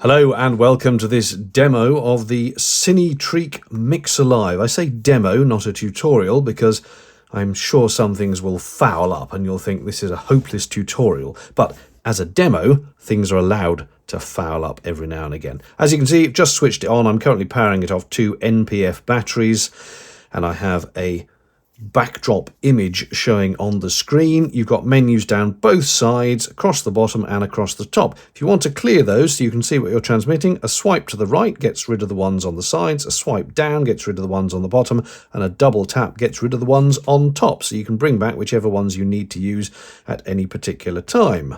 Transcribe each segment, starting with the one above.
Hello and welcome to this demo of the CineTreak Mixer Live. I say demo, not a tutorial, because I'm sure some things will foul up and you'll think this is a hopeless tutorial. But as a demo, things are allowed to foul up every now and again. As you can see, I've just switched it on. I'm currently powering it off 2 NPF batteries, and I have a backdrop image showing on the screen. You've got menus down both sides, across the bottom and across the top. If you want to clear those so you can see what you're transmitting, a swipe to the right gets rid of the ones on the sides, a swipe down gets rid of the ones on the bottom, and a double tap gets rid of the ones on top, so you can bring back whichever ones you need to use at any particular time.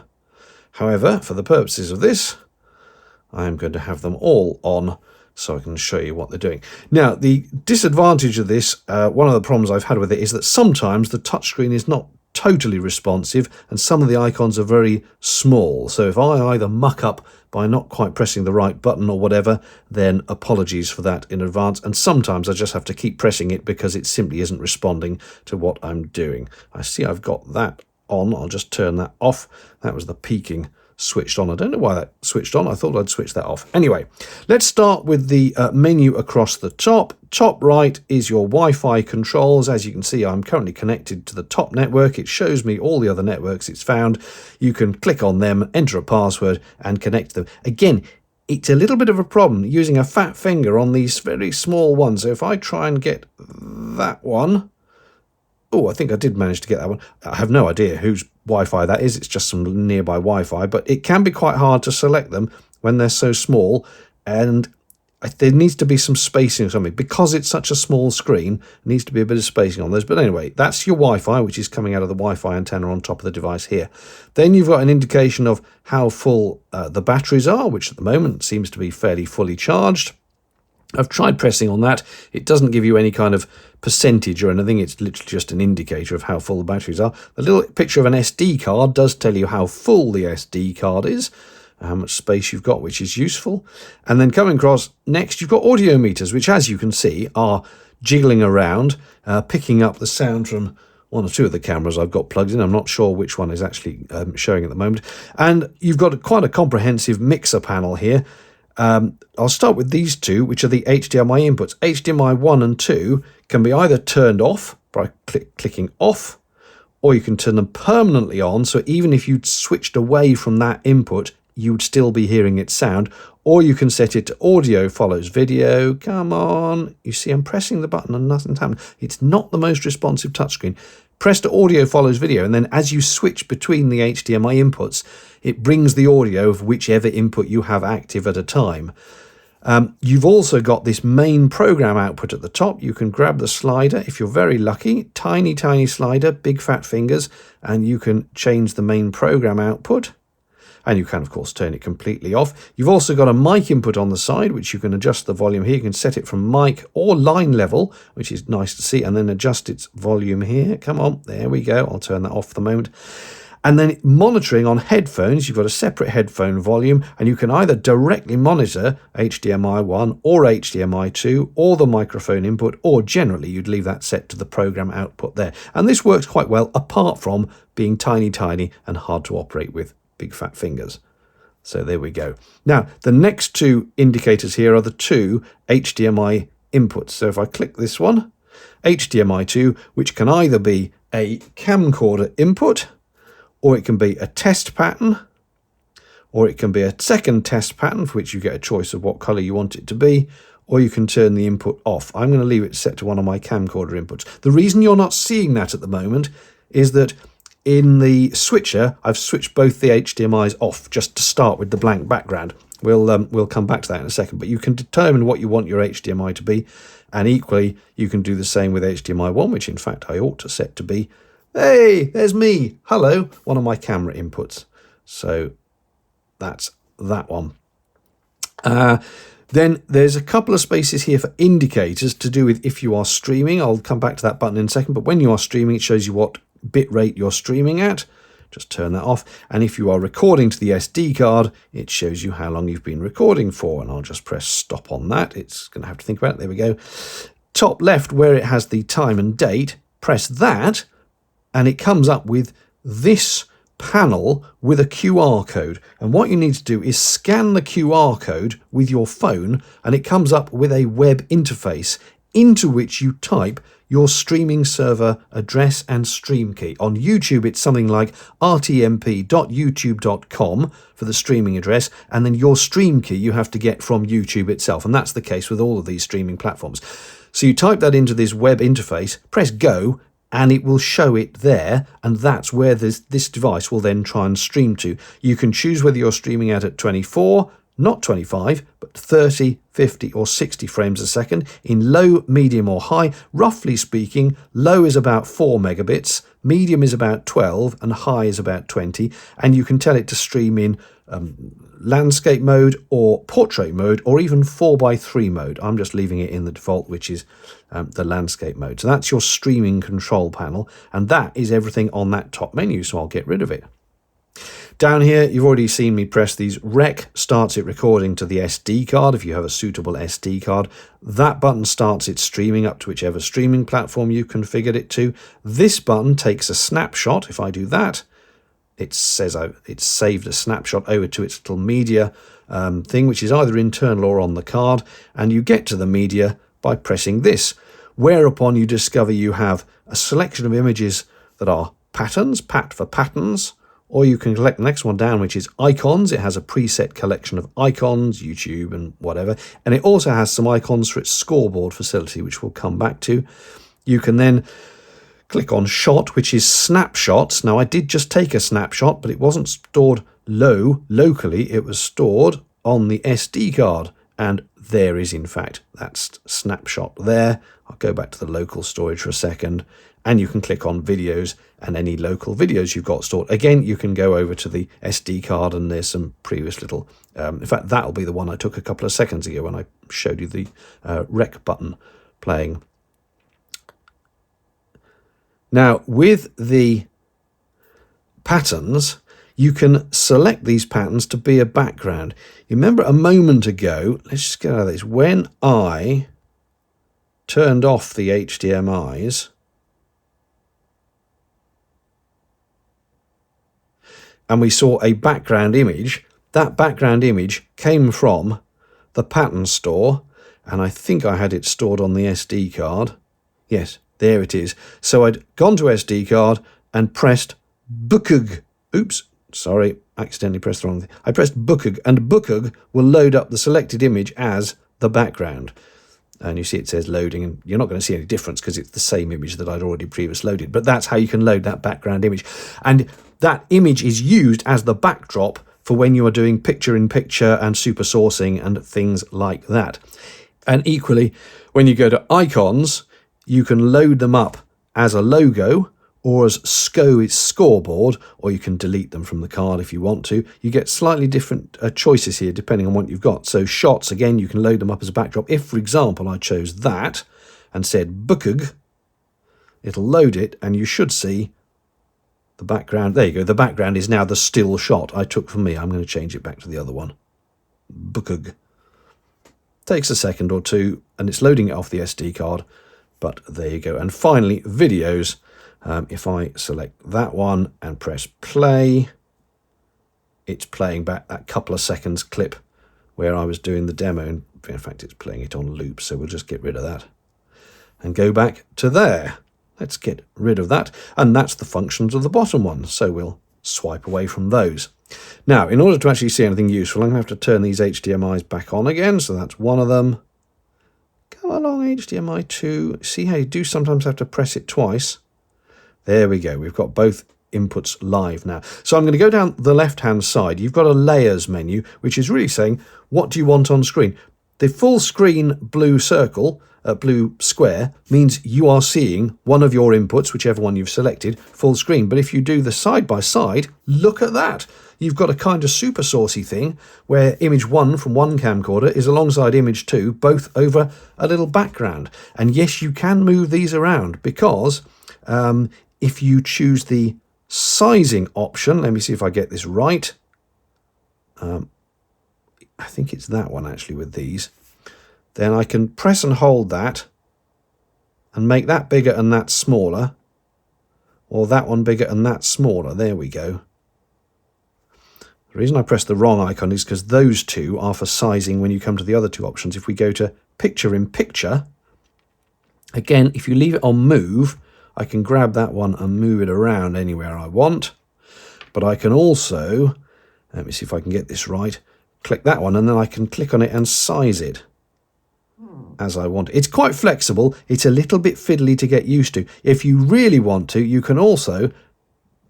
However, for the purposes of this, I am going to have them all on so I can show you what they're doing. Now, the disadvantage of this, one of the problems I've had with it, is that sometimes the touchscreen is not totally responsive and some of the icons are very small. So if I either muck up by not quite pressing the right button or whatever, then apologies for that in advance. And sometimes I just have to keep pressing it because it simply isn't responding to what I'm doing. I see I've got that on. I'll just turn that off. That was the peaking switched on. I don't know why that switched on. I thought I'd switch that off. Anyway, let's start with the menu across the top. Top right is your Wi-Fi controls. As you can see, I'm currently connected to the top network. It shows me all the other networks it's found. You can click on them, enter a password and connect them. Again, it's a little bit of a problem using a fat finger on these very small ones. So if I try and get that one, oh, I think I did manage to get that one. I have no idea whose Wi-Fi that is. It's just some nearby Wi-Fi, but it can be quite hard to select them when they're so small, and there needs to be some spacing or something. Because it's such a small screen, there needs to be a bit of spacing on those. But anyway, that's your Wi-Fi, which is coming out of the Wi-Fi antenna on top of the device here. Then you've got an indication of how full the batteries are, which at the moment seems to be fairly fully charged. I've tried pressing on that. It doesn't give you any kind of percentage or anything. It's literally just an indicator of how full the batteries are. The little picture of an SD card does tell you how full the SD card is, how much space you've got, which is useful. And then coming across next, you've got audio meters, which, as you can see, are jiggling around, picking up the sound from one or two of the cameras I've got plugged in. I'm not sure which one is actually showing at the moment. And you've got quite a comprehensive mixer panel here. I'll start with these two, which are the HDMI inputs. HDMI 1 and 2 can be either turned off by clicking off, or you can turn them permanently on, so even if you'd switched away from that input, you'd still be hearing its sound. Or you can set it to audio follows video. Come on. You see I'm pressing the button and nothing's happening. It's not the most responsive touchscreen. Press to audio follows video, and then as you switch between the HDMI inputs, it brings the audio of whichever input you have active at a time. You've also got this main program output at the top. You can grab the slider if you're very lucky. Tiny, tiny slider, big fat fingers, and you can change the main program output. And you can, of course, turn it completely off. You've also got a mic input on the side, which you can adjust the volume here. You can set it from mic or line level, which is nice to see, and then adjust its volume here. Come on, there we go. I'll turn that off for the moment. And then monitoring on headphones, you've got a separate headphone volume, and you can either directly monitor HDMI 1 or HDMI 2 or the microphone input, or generally you'd leave that set to the program output there. And this works quite well, apart from being tiny, tiny and hard to operate with big fat fingers. So there we go. Now, the next two indicators here are the two HDMI inputs. So if I click this one, HDMI 2, which can either be a camcorder input, or it can be a test pattern, or it can be a second test pattern for which you get a choice of what color you want it to be, or you can turn the input off. I'm going to leave it set to one of my camcorder inputs. The reason you're not seeing that at the moment is that in the switcher, I've switched both the HDMIs off just to start with the blank background. We'll come back to that in a second, but you can determine what you want your HDMI to be, and equally you can do the same with HDMI 1, which in fact I ought to set to be, hey, there's me, hello, one of my camera inputs. So that's that one. Then there's a couple of spaces here for indicators to do with if you are streaming. I'll come back to that button in a second, but when you are streaming, it shows you what bit rate you're streaming at. Just turn that off. And if you are recording to the SD card, it shows you how long you've been recording for. And I'll just press stop on that. It's going to have to think about it. There we go. Top left, where it has the time and date, press that, and it comes up with this panel with a QR code, and what you need to do is scan the QR code with your phone, and it comes up with a web interface into which you type your streaming server address and stream key. On YouTube, it's something like rtmp.youtube.com for the streaming address, and then your stream key you have to get from YouTube itself, and that's the case with all of these streaming platforms. So you type that into this web interface, press go, and it will show it there, and that's where this device will then try and stream to. You can choose whether you're streaming out at 24, not 25, but 30, 50 or 60 frames a second in low, medium or high. Roughly speaking, low is about 4 megabits, medium is about 12, and high is about 20. And you can tell it to stream in landscape mode or portrait mode or even 4:3 mode. I'm just leaving it in the default, which is the landscape mode. So that's your streaming control panel, and that is everything on that top menu, so I'll get rid of it. Down here, you've already seen me press these. Rec starts it recording to the SD card if you have a suitable SD card. That button starts it streaming up to whichever streaming platform you configured it to. This button takes a snapshot. If I do that, it says it's saved a snapshot over to its little media thing, which is either internal or on the card, and you get to the media by pressing this, whereupon you discover you have a selection of images that are patterns, pat for patterns, or you can select the next one down, which is icons. It has a preset collection of icons, YouTube and whatever, and it also has some icons for its scoreboard facility, which we'll come back to. You can then click on shot, which is snapshots. Now, I did just take a snapshot, but it wasn't stored locally. It was stored on the SD card, and there is, in fact, that snapshot there. I'll go back to the local storage for a second, and you can click on videos and any local videos you've got stored. Again, you can go over to the SD card, and there's some previous little... in fact, that'll be the one I took a couple of seconds ago when I showed you the rec button playing. Now, with the patterns, you can select these patterns to be a background. You remember a moment ago, let's just get out of this, when I turned off the HDMIs, and we saw a background image, that background image came from the pattern store, and I think I had it stored on the SD card. Yes, there it is. So I'd gone to SD card and pressed bookug. Oops, sorry, accidentally pressed the wrong thing. I pressed bookug, and bookug will load up the selected image as the background. And you see it says loading, and you're not going to see any difference because it's the same image that I'd already previously loaded. But that's how you can load that background image. And that image is used as the backdrop for when you are doing picture-in-picture and super sourcing and things like that. And equally, when you go to icons, you can load them up as a logo or as scoreboard, or you can delete them from the card if you want to. You get slightly different choices here depending on what you've got. So shots, again, you can load them up as a backdrop. If, for example, I chose that and said bookug, it'll load it, and you should see the background. There you go. The background is now the still shot I took from me. I'm going to change it back to the other one. Bookug. Takes a second or two, and it's loading it off the SD card. But there you go. And finally, videos. If I select that one and press play, it's playing back that couple of seconds clip where I was doing the demo. In fact, it's playing it on loop, so we'll just get rid of that and go back to there. Let's get rid of that. And that's the functions of the bottom one. So we'll swipe away from those. Now, in order to actually see anything useful, I'm going to have to turn these HDMIs back on again. So that's one of them. Come along, HDMI 2. See how you do sometimes have to press it twice. There we go. We've got both inputs live now. So I'm going to go down the left-hand side. You've got a layers menu, which is really saying, what do you want on screen? The full screen blue circle, blue square, means you are seeing one of your inputs, whichever one you've selected, full screen. But if you do the side-by-side, look at that. You've got a kind of super saucy thing where image 1 from one camcorder is alongside image 2, both over a little background. And yes, you can move these around because if you choose the sizing option, let me see if I get this right. I think it's that one actually with these. Then I can press and hold that and make that bigger and that smaller, or that one bigger and that smaller. There we go. The reason I pressed the wrong icon is because those two are for sizing when you come to the other two options. If we go to picture in picture, again, if you leave it on move, I can grab that one and move it around anywhere I want. But I can also, let me see if I can get this right, click that one and then I can click on it and size it as I want. It's quite flexible. It's a little bit fiddly to get used to. If you really want to, you can also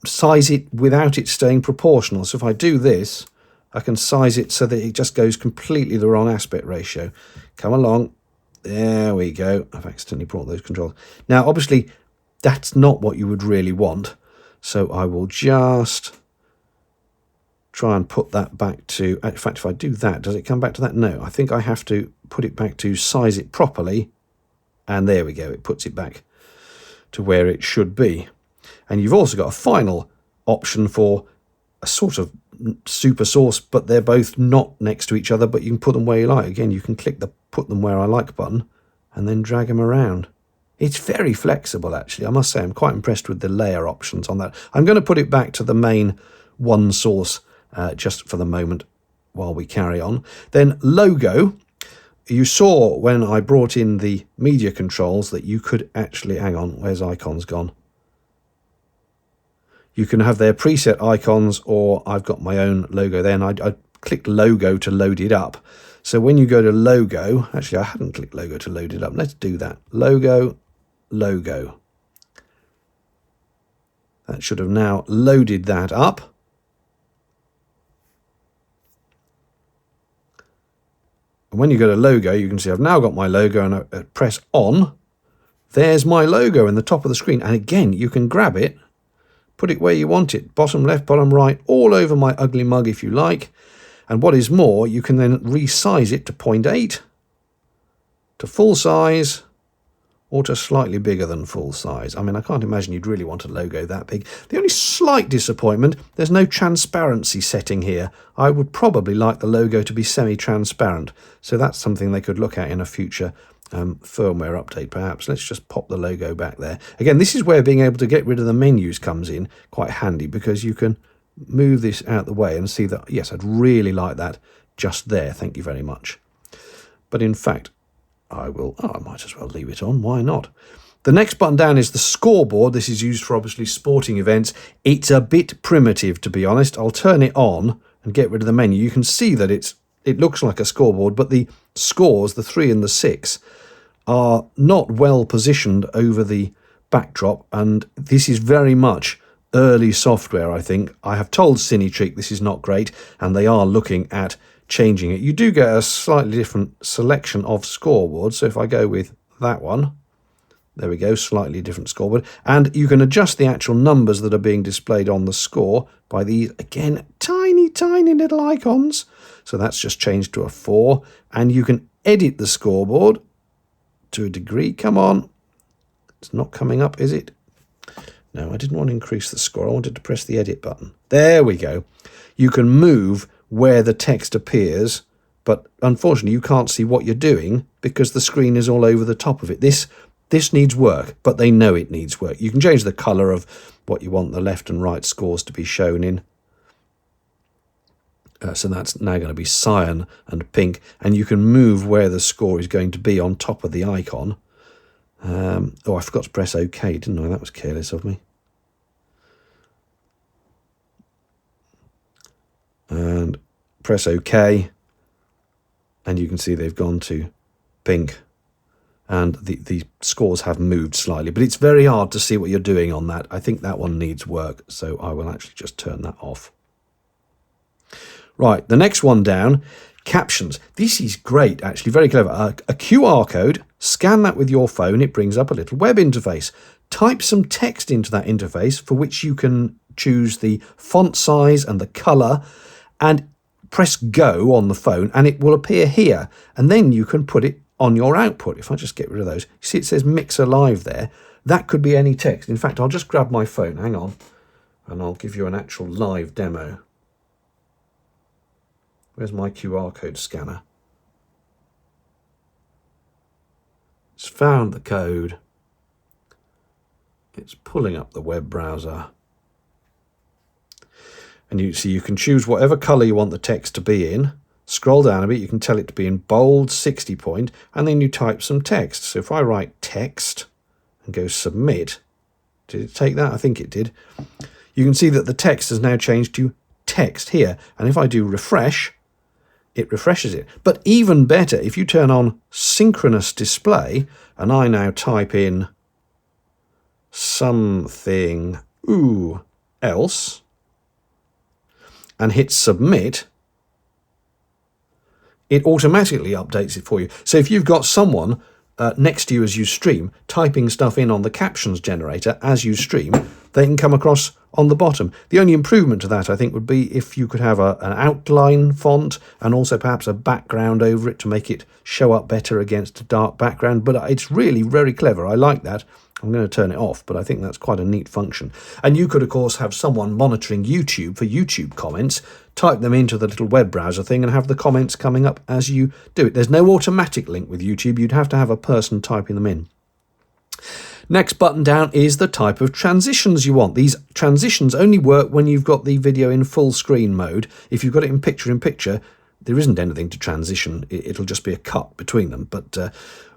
size it without it staying proportional. So if I do this, I can size it so that it just goes completely the wrong aspect ratio. Come along. There we go. I've accidentally brought those controls. Now, obviously, that's not what you would really want. So I will just try and put that back to, in fact, if I do that, does it come back to that? No, I think I have to put it back to size it properly. And there we go. It puts it back to where it should be. And you've also got a final option for a sort of super source, but they're both not next to each other, but you can put them where you like. Again, you can click the put them where I like button and then drag them around. It's very flexible, actually. I must say I'm quite impressed with the layer options on that. I'm going to put it back to the main one source just for the moment while we carry on. Then logo. You saw when I brought in the media controls that you could actually, hang on, where's icons gone? You can have their preset icons, or I've got my own logo there, and I clicked logo to load it up. So when you go to logo, actually I hadn't clicked logo to load it up. Let's do that. Logo, logo. That should have now loaded that up. And when you go to logo, you can see I've now got my logo, and I press on. There's my logo in the top of the screen. And again, you can grab it, put it where you want it, bottom left, bottom right, all over my ugly mug if you like. And what is more, you can then resize it to 0.8, to full size, or to slightly bigger than full size. I mean, I can't imagine you'd really want a logo that big. The only slight disappointment, there's no transparency setting here. I would probably like the logo to be semi-transparent. So that's something they could look at in a future firmware update, perhaps. Let's just pop the logo back there. Again, this is where being able to get rid of the menus comes in quite handy, because you can move this out the way and see that, yes, I'd really like that just there. Thank you very much. But in fact, I might as well leave it on. Why not? The next button down is the scoreboard. This is used for obviously sporting events. It's a bit primitive, to be honest. I'll turn it on and get rid of the menu. You can see that it looks like a scoreboard, but the scores, the 3 and the 6, are not well positioned over the backdrop, and this is very much early software, I think. I have told CineTreak this is not great, and they are looking at changing it. You do get a slightly different selection of scoreboards. So if I go with that one, there we go, slightly different scoreboard. And you can adjust the actual numbers that are being displayed on the score by these, again, tiny, tiny little icons. So that's just changed to a 4. And you can edit the scoreboard to a degree. Come on. It's not coming up, is it? No, I didn't want to increase the score. I wanted to press the edit button. There we go. You can move where the text appears, but unfortunately you can't see what you're doing because the screen is all over the top of it. This needs work, but they know it needs work. You can change the colour of what you want the left and right scores to be shown in. So that's now going to be cyan and pink, and you can move where the score is going to be on top of the icon. Oh, I forgot to press OK, didn't I? That was careless of me. And press OK, and you can see they've gone to pink, and the scores have moved slightly, but it's very hard to see what you're doing on that. I think that one needs work, so I will actually just turn that off. Right, the next one down, captions. This is great, actually, very clever. A QR code, scan that with your phone, it brings up a little web interface. Type some text into that interface, for which you can choose the font size and the colour, and press go on the phone and it will appear here, and then you can put it on your output. If I just get rid of those, you see it says Mixer Live there. That could be any text. In fact, I'll just grab my phone, hang on, and I'll give you an actual live demo. Where's my QR code scanner? It's found the code. It's pulling up the web browser. And you see, you can choose whatever colour you want the text to be in. Scroll down a bit, you can tell it to be in bold, 60 point, and then you type some text. So if I write text and go submit, did it take that? I think it did. You can see that the text has now changed to text here. And if I do refresh, it refreshes it. But even better, if you turn on synchronous display and I now type in something else and hit submit, it automatically updates it for you. So if you've got someone next to you as you stream, typing stuff in on the captions generator as you stream, they can come across on the bottom. The only improvement to that, I think, would be if you could have an outline font and also perhaps a background over it to make it show up better against a dark background. But it's really very clever. I like that. I'm going to turn it off, but I think that's quite a neat function. And you could, of course, have someone monitoring YouTube for YouTube comments, type them into the little web browser thing and have the comments coming up as you do it. There's no automatic link with YouTube. You'd have to have a person typing them in. Next button down is the type of transitions you want. These transitions only work when you've got the video in full screen mode. If you've got it in picture, there isn't anything to transition. It'll just be a cut between them. But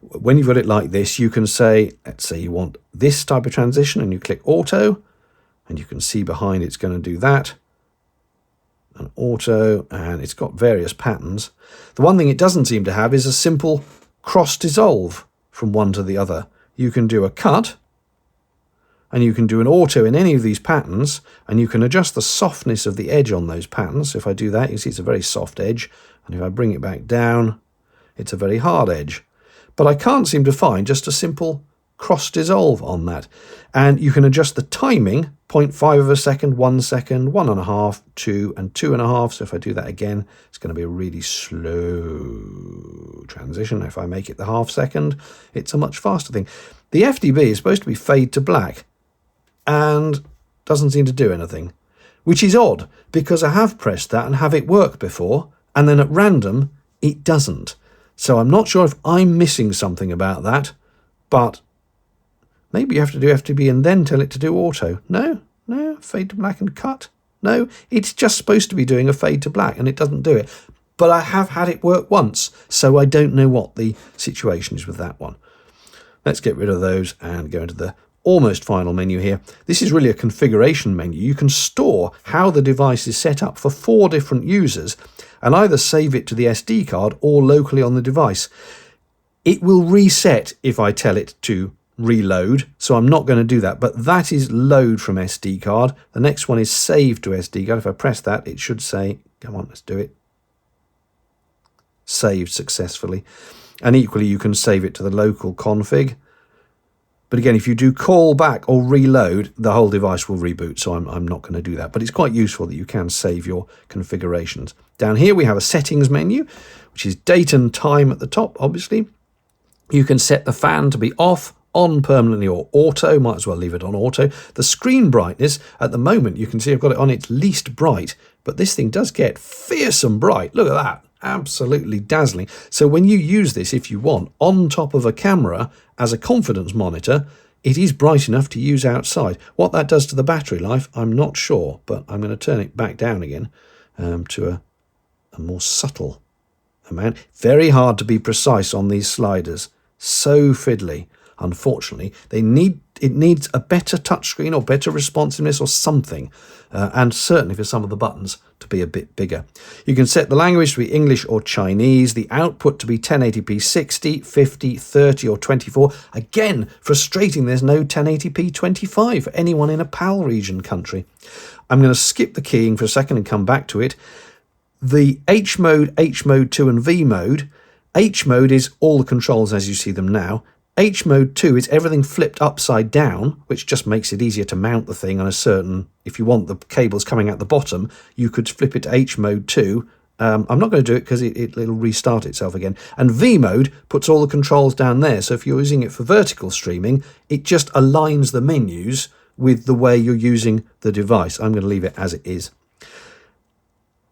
when you've got it like this, you can say, let's say you want this type of transition, and you click auto, and you can see behind it's going to do that. And auto, and it's got various patterns. The one thing it doesn't seem to have is a simple cross dissolve from one to the other. You can do a cut, and you can do an auto in any of these patterns, and you can adjust the softness of the edge on those patterns. So if I do that, you see it's a very soft edge, and if I bring it back down, it's a very hard edge. But I can't seem to find just a simple cross dissolve on that. And you can adjust the timing, 0.5 of a second, 1 second, 1.5, 2, and 2.5. So if I do that again, it's going to be a really slow transition. If I make it the half second, it's a much faster thing. The FDB is supposed to be fade to black and doesn't seem to do anything, which is odd because I have pressed that and have it work before, and then at random, it doesn't. So I'm not sure if I'm missing something about that, but maybe you have to do FTB and then tell it to do auto. No, fade to black and cut. No, it's just supposed to be doing a fade to black and it doesn't do it. But I have had it work once, so I don't know what the situation is with that one. Let's get rid of those and go into the almost final menu here. This is really a configuration menu. You can store how the device is set up for 4 different users and either save it to the SD card or locally on the device. It will reset if I tell it to reload, so I'm not going to do that, but that is load from SD card. The next one is save to SD card. If I press that, it should say, come on, let's do it. Saved successfully. And equally, you can save it to the local config. But again, if you do call back or reload, the whole device will reboot, so I'm not going to do that. But it's quite useful that you can save your configurations. Down here, we have a settings menu, which is date and time at the top, obviously. You can set the fan to be off, on permanently, or auto. Might as well leave it on auto. The screen brightness, at the moment, you can see I've got it on its least bright, but this thing does get fearsome bright. Look at that. Absolutely dazzling. So when you use this, if you want, on top of a camera as a confidence monitor, it is bright enough to use outside. What that does to the battery life, I'm not sure, but I'm going to turn it back down again to a more subtle amount. Very hard to be precise on these sliders. So fiddly. Unfortunately, it needs a better touchscreen or better responsiveness or something, and certainly for some of the buttons to be a bit bigger. You can set the language to be English or Chinese, the output to be 1080p 60, 50, 30 or 24. Again, frustrating, there's no 1080p 25 for anyone in a PAL region country. I'm going to skip the keying for a second and come back to it. The H mode, H mode 2 and V mode. H mode is all the controls as you see them now. H mode 2 is everything flipped upside down, which just makes it easier to mount the thing on a certain, if you want the cables coming out the bottom, you could flip it to H mode 2. I'm not going to do it because it'll restart itself again. And V mode puts all the controls down there. So if you're using it for vertical streaming, it just aligns the menus with the way you're using the device. I'm going to leave it as it is.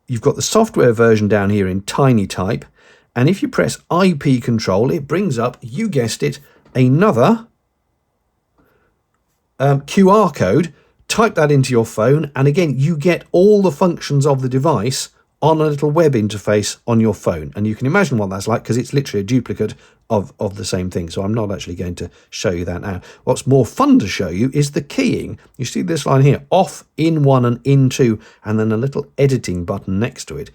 You've got the software version down here in tiny type. And if you press IP control, it brings up, you guessed it, another QR code type that into your phone, and again, you get all the functions of the device on a little web interface on your phone. And you can imagine what that's like, because it's literally a duplicate of the same thing. So I'm not actually going to show you that now. What's more fun to show you is the keying. You see this line here, off, in 1 and in 2, and then a little editing button next to it.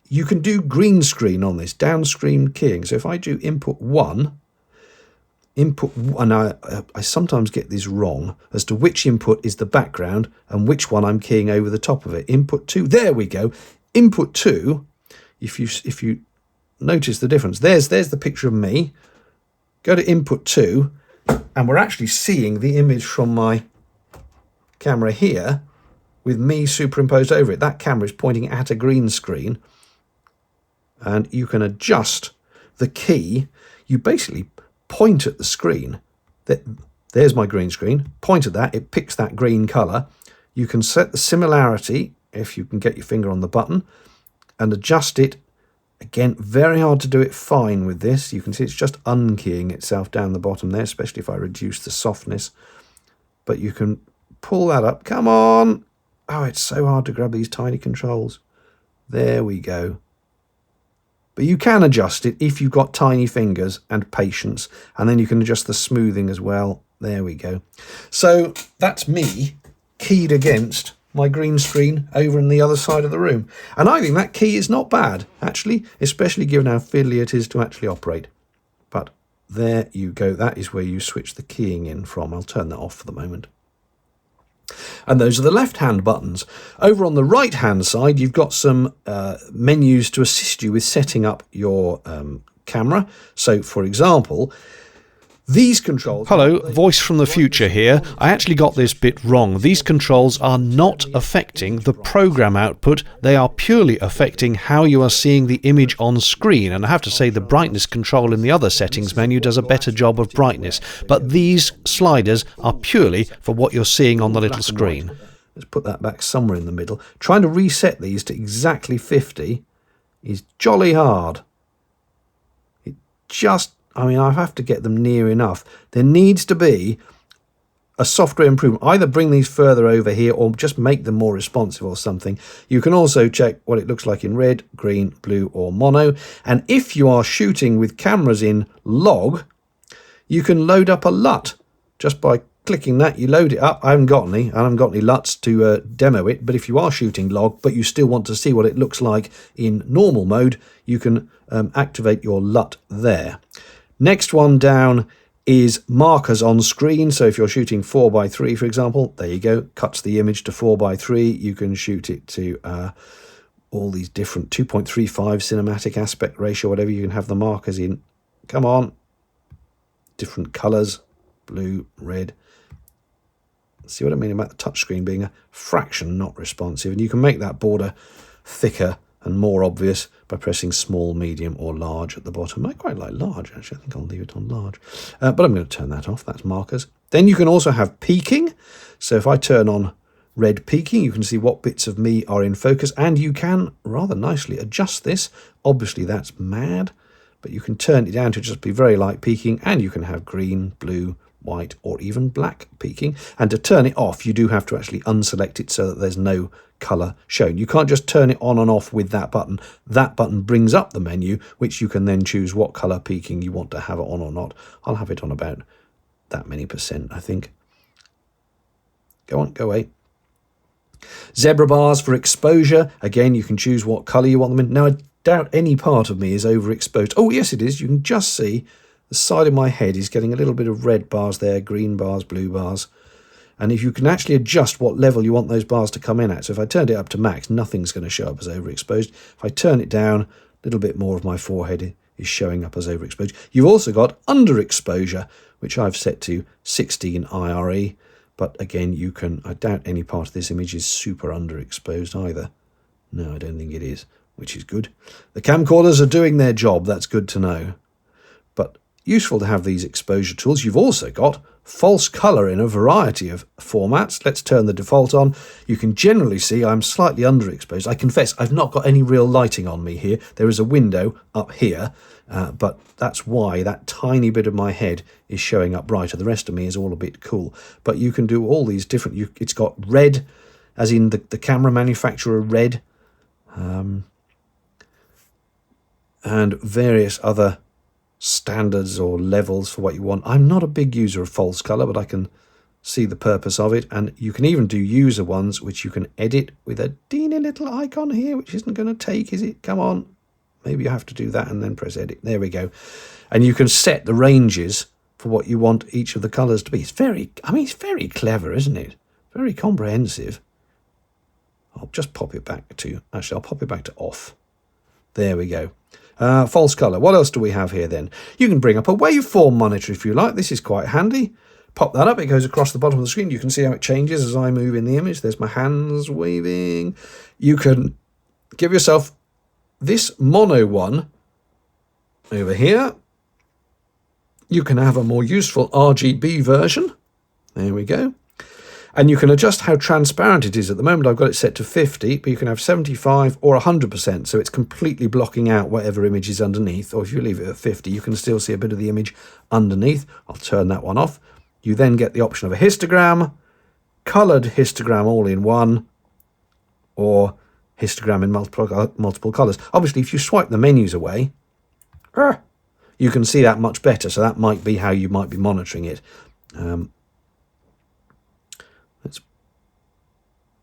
You can do green screen on this, downstream keying. So if I do input 1, and I sometimes get this wrong as to which input is the background and which one I'm keying over the top of it. Input 2, there we go. Input 2, if you notice the difference, there's the picture of me. Go to input 2, and we're actually seeing the image from my camera here with me superimposed over it. That camera is pointing at a green screen, and you can adjust the key. You basically point at the screen. There's my green screen. Point at that, it picks that green colour. You can set the similarity, if you can get your finger on the button, and adjust it. Again, very hard to do it fine with this. You can see it's just unkeying itself down the bottom there, especially if I reduce the softness. But you can pull that up. Come on! Oh, it's so hard to grab these tiny controls. There we go. But you can adjust it if you've got tiny fingers and patience. And then you can adjust the smoothing as well. There we go. So that's me keyed against my green screen over in the other side of the room. And I think that key is not bad, actually, especially given how fiddly it is to actually operate. But there you go. That is where you switch the keying in from. I'll turn that off for the moment. And those are the left-hand buttons. Over on the right-hand side, you've got some menus to assist you with setting up your camera. So, for example, these controls... Hello, voice from the future here. I actually got this bit wrong. These controls are not affecting the program output. They are purely affecting how you are seeing the image on screen. And I have to say the brightness control in the other settings menu does a better job of brightness. But these sliders are purely for what you're seeing on the little screen. Let's put that back somewhere in the middle. Trying to reset these to exactly 50 is jolly hard. I have to get them near enough. There needs to be a software improvement. Either bring these further over here or just make them more responsive or something. You can also check what it looks like in red, green, blue or mono. And if you are shooting with cameras in log, you can load up a LUT. Just by clicking that, you load it up. I haven't got any LUTs to demo it. But if you are shooting log, but you still want to see what it looks like in normal mode, you can activate your LUT there. Next one down is markers on screen. So if you're shooting 4:3, for example, there you go, cuts the image to 4:3. You can shoot it to all these different 2.35 cinematic aspect ratio, whatever. You can have the markers in, come on, different colours, blue, red. See what I mean about the touchscreen being a fraction not responsive. And you can make that border thicker and more obvious by pressing small, medium or large at the bottom. I quite like large, actually. I think I'll leave it on large. But I'm going to turn that off. That's markers. Then you can also have peaking. So if I turn on red peaking, you can see what bits of me are in focus. And you can rather nicely adjust this. Obviously, that's mad. But you can turn it down to just be very light peaking. And you can have green, blue, white or even black peaking. And to turn it off, you do have to actually unselect it so that there's no colour shown. You can't just turn it on and off with that button. That button brings up the menu, which you can then choose what colour peaking you want to have it on or not. I'll have it on about that many %, I think. Go on, go away. Zebra bars for exposure. Again, you can choose what colour you want them in. Now, I doubt any part of me is overexposed. Oh, yes, it is. You can just see the side of my head is getting a little bit of red bars there, green bars, blue bars. And if you can actually adjust what level you want those bars to come in at. So if I turned it up to max, nothing's going to show up as overexposed. If I turn it down, a little bit more of my forehead is showing up as overexposed. You've also got underexposure, which I've set to 16 IRE. But again, you can, I doubt any part of this image is super underexposed either. No, I don't think it is, which is good. The camcorders are doing their job. That's good to know. But useful to have these exposure tools. You've also got false color in a variety of formats. Let's turn the default on. You can generally see I'm slightly underexposed. I confess I've not got any real lighting on me here. There is a window up here, but that's why that tiny bit of my head is showing up brighter. The rest of me is all a bit cool. But you can do all these different... it's got red, as in the camera manufacturer red, and various other standards or levels for what you want. I'm not a big user of false color, but I can see the purpose of it. And you can even do user ones, which you can edit with a teeny little icon here, which isn't going to take, is it? Come on. Maybe you have to do that and then press edit. There we go. And you can set the ranges for what you want each of the colors to be. It's very, it's very clever, isn't it? Very comprehensive. I'll just pop it back to, actually, I'll pop it back to off. There we go. False color. What else do we have here then? You can bring up a waveform monitor if you like. This is quite handy. Pop that up. It goes across the bottom of the screen. You can see how it changes as I move in the image. There's my hands waving. You can give yourself this mono one over here. You can have a more useful RGB version. There we go. And you can adjust how transparent it is. At the moment, I've got it set to 50, but you can have 75 or 100%. So it's completely blocking out whatever image is underneath. Or if you leave it at 50, you can still see a bit of the image underneath. I'll turn that one off. You then get the option of a histogram, coloured histogram all in one, or histogram in multiple colours. Obviously, if you swipe the menus away, you can see that much better. So that might be how you might be monitoring it. Let's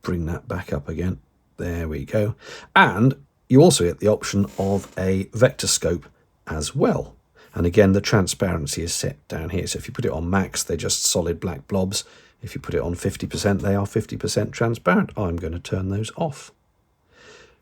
bring that back up again. There we go. And you also get the option of a vector scope as well. And again, the transparency is set down here. So if you put it on max, they're just solid black blobs. If you put it on 50%, they are 50% transparent. I'm going to turn those off.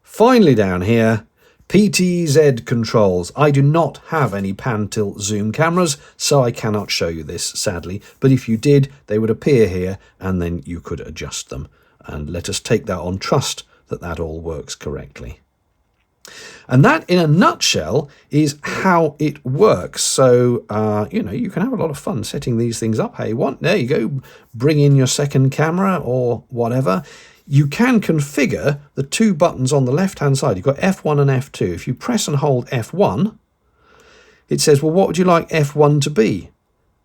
Finally down here, PTZ controls. I do not have any pan tilt zoom cameras, so I cannot show you this, sadly. But if you did, they would appear here, and then you could adjust them. And let us take that on trust that that all works correctly. And that, in a nutshell, is how it works. So, you can have a lot of fun setting these things up. Hey, there you go. Bring in your second camera or whatever. You can configure the two buttons on the left-hand side. You've got F1 and F2. If you press and hold F1, it says, well, what would you like F1 to be?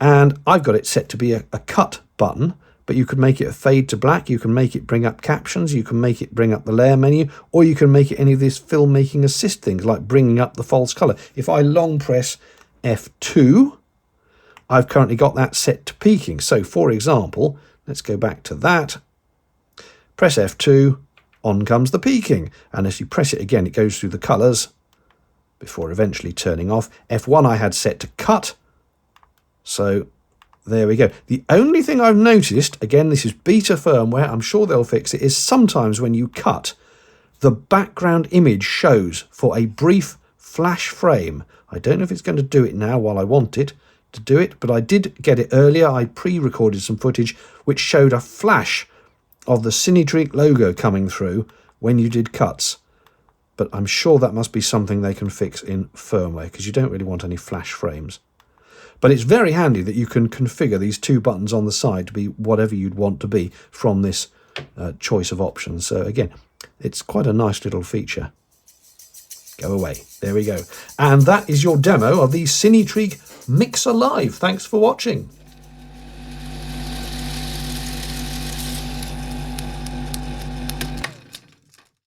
And I've got it set to be a cut button, but you could make it a fade to black. You can make it bring up captions. You can make it bring up the layer menu, or you can make it any of these filmmaking assist things, like bringing up the false color. If I long press F2, I've currently got that set to peaking. So, for example, let's go back to that. Press F2, on comes the peaking. And as you press it again, it goes through the colours before eventually turning off. F1 I had set to cut. So there we go. The only thing I've noticed, again, this is beta firmware, I'm sure they'll fix it, is sometimes when you cut, the background image shows for a brief flash frame. I don't know if it's going to do it now while I want it to do it, but I did get it earlier. I pre-recorded some footage which showed a flash of the CineTreak logo coming through when you did cuts. But I'm sure that must be something they can fix in firmware, because you don't really want any flash frames. But it's very handy that you can configure these two buttons on the side to be whatever you'd want to be from this choice of options. So again, it's quite a nice little feature. Go away. There we go. And that is your demo of the CineTreak Mixer Live. Thanks for watching.